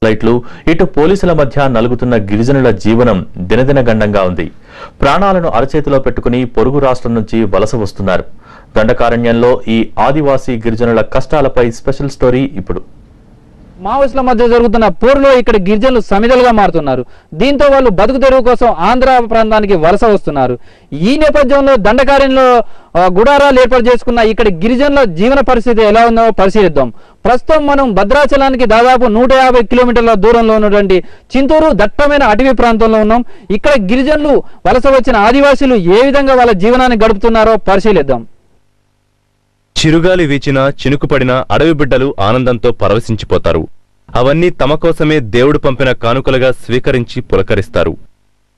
లైట్లు ఇటు పోలీసుల మధ్య నలుగుతున్న గిరిజనుల జీవనం దినదిన గండంగా ఉంది. ప్రాణాలను అరచేతిలో పెట్టుకుని పొరుగు రాష్ట్రం నుంచి వలస వస్తున్నారు. దండకారణ్యంలో ఈ ఆదివాసీ గిరిజనుల కష్టాలపై స్పెషల్ స్టోరీ ఇప్పుడు. మావోయిస్టుల మధ్య జరుగుతున్న పోరులో ఇక్కడ గిరిజనులు సమిధలుగా మారుతున్నారు. దీంతో వాళ్ళు బతుకు తెరువు కోసం ఆంధ్ర ప్రాంతానికి వలస వస్తున్నారు. ఈ నేపథ్యంలో దండకారణ్యంలో గుడారాలు ఏర్పాటు చేసుకున్న ఇక్కడ గిరిజనుల జీవన పరిస్థితి ఎలా ఉందో పరిశీలిద్దాం. ప్రస్తుతం మనం భద్రాచలానికి దాదాపు 150 కిలోమీటర్ల దూరంలో ఉన్నటువంటి చింతూరు దట్టమైన అటవీ ప్రాంతంలో ఉన్నాం. ఇక్కడ గిరిజనులు వలస వచ్చిన ఆదివాసీలు ఏ విధంగా వాళ్ళ జీవనాన్ని గడుపుతున్నారో పరిశీలిద్దాం. చిరుగాలి వీచినా చినుకుపడిన అడవి బిడ్డలు ఆనందంతో పరవశించిపోతారు. అవన్నీ తమ కోసమే దేవుడు పంపిన కానుకలుగా స్వీకరించి పులకరిస్తారు.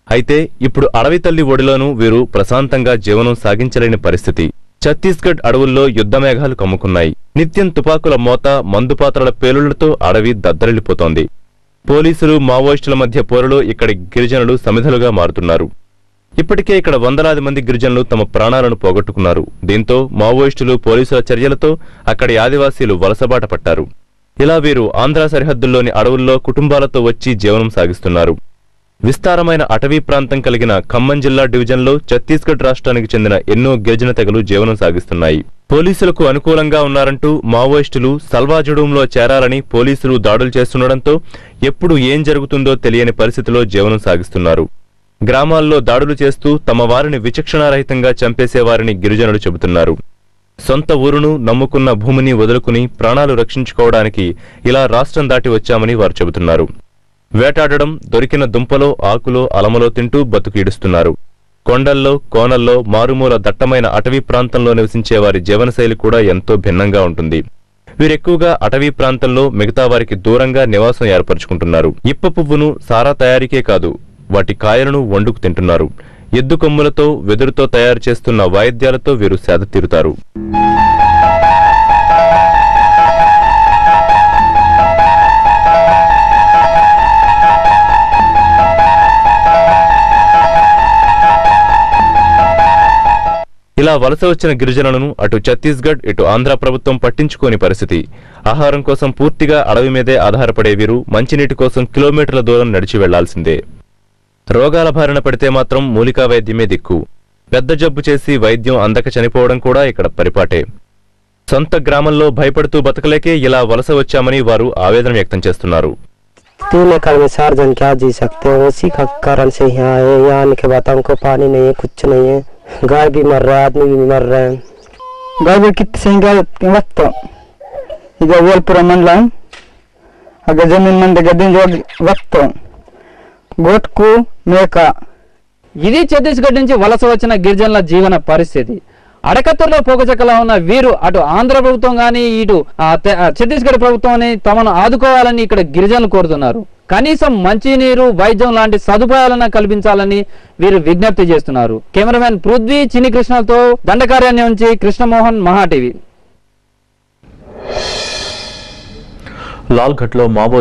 అయితే ఇప్పుడు అడవి తల్లి ఒడిలోనూ వీరు ప్రశాంతంగా జీవనం సాగించలేని పరిస్థితి. ఛత్తీస్గఢ్ అడవుల్లో యుద్ధమేఘాలు కమ్ముకున్నాయి. నిత్యం తుపాకుల మోత, మందుపాత్రల పేలుళ్లతో అడవి దద్దరిల్లిపోతోంది. పోలీసులు మావోయిస్టుల మధ్య పోరులో ఇక్కడి గిరిజనులు సమిధలుగా మారుతున్నారు. ఇప్పటికే ఇక్కడ వందలాది మంది గిరిజనులు తమ ప్రాణాలను పోగొట్టుకున్నారు. దీంతో మావోయిస్టులు, పోలీసుల చర్యలతో అక్కడి ఆదివాసీలు వలసబాట పట్టారు. ఇలా వీరు ఆంధ్ర సరిహద్దుల్లోని అడవుల్లో కుటుంబాలతో వచ్చి జీవనం సాగిస్తున్నారు. విస్తారమైన అటవీ ప్రాంతం కలిగిన ఖమ్మం జిల్లా డివిజన్లో ఛత్తీస్గఢ్ రాష్ట్రానికి చెందిన ఎన్నో గిరిజన తెగలు జీవనం సాగిస్తున్నాయి. పోలీసులకు అనుకూలంగా ఉన్నారంటూ మావోయిస్టులు సల్వాజుడంలో చేరాలని పోలీసులు దాడులు చేస్తుండటంతో ఎప్పుడు ఏం జరుగుతుందో తెలియని పరిస్థితిలో జీవనం సాగిస్తున్నారు. గ్రామాల్లో దాడులు చేస్తూ తమ వారిని విచక్షణారహితంగా చంపేసేవారిని గిరిజనులు చెబుతున్నారు. సొంత ఊరును, నమ్ముకున్న భూమిని వదులుకుని ప్రాణాలు రక్షించుకోవడానికి ఇలా రాష్ట్రం దాటి వచ్చామని వారు చెబుతున్నారు. వేటాడడం, దొరికిన దుంపలో, ఆకులో, అలమలో తింటూ బతుకు ఈడుస్తున్నారు. కొండల్లో, కోనల్లో, మారుమూల దట్టమైన అటవీ ప్రాంతంలో నివసించే వారి జీవనశైలి కూడా ఎంతో భిన్నంగా ఉంటుంది. వీరెక్కువగా అటవీ ప్రాంతంలో మిగతా వారికి దూరంగా నివాసం ఏర్పరచుకుంటున్నారు. ఇప్ప పువ్వును సారా తయారీకే కాదు, వాటి కాయలను వండుకు తింటున్నారు. ఎద్దు కొమ్ములతో, వెదురుతో తయారు చేస్తున్న వాయిద్యాలతో వీరు సేద తీరుతారు. ఇలా వలస వచ్చిన గిరిజనులను అటు ఛత్తీస్గఢ్, ఇటు ఆంధ్ర ప్రభుత్వం పట్టించుకోని పరిస్థితి. ఆహారం కోసం పూర్తిగా అడవి మీదే ఆధారపడే వీరు మంచినీటి కోసం కిలోమీటర్ల దూరం నడిచి వెళ్లాల్సిందే. రోగాల బారిన పడితే మాత్రం మూలికా వైద్యమే దిక్కు. పెద్ద జబ్బు చేసి వైద్యం అందక చనిపోవడం కూడా ఇక్కడ పరిపాటే. సొంత గ్రామంలో భయపడుతూ బతకలేకే ఇలా వలస వచ్చామని వారు ఆవేదన వ్యక్తం చేస్తున్నారు. गाय भी मर रहा है, आदमी भी मर रहे हैं. गाय भी कितने वक्त इधर वेलपुरा मंडला अगर जमीन मंद गद्दे जो वक्त गोट को मेका. ఇది ఛత్తీస్గఢ్ నుంచి వలస వచ్చిన గిరిజనుల జీవన పరిస్థితి. అడకత్తూరులో పోకచక్కలా ఉన్న వీరు అటు ఆంధ్ర ప్రభుత్వం గానీ, ఇటు ఛత్తీస్గఢ్ ప్రభుత్వం తమను ఆదుకోవాలని ఇక్కడ గిరిజనులు కోరుతున్నారు. కనీసం మంచినీరు, వైద్యం లాంటి సదుపాయాలను కల్పించాలని వీరు విజ్ఞప్తి చేస్తున్నారు. కెమెరామెన్ పృథ్వీ, చిన్ని కృష్ణతో దండకారణ్యం నుంచి కృష్ణమోహన్, మహా టీవీ. లాల్ఘట్లో మావోయిస్టులు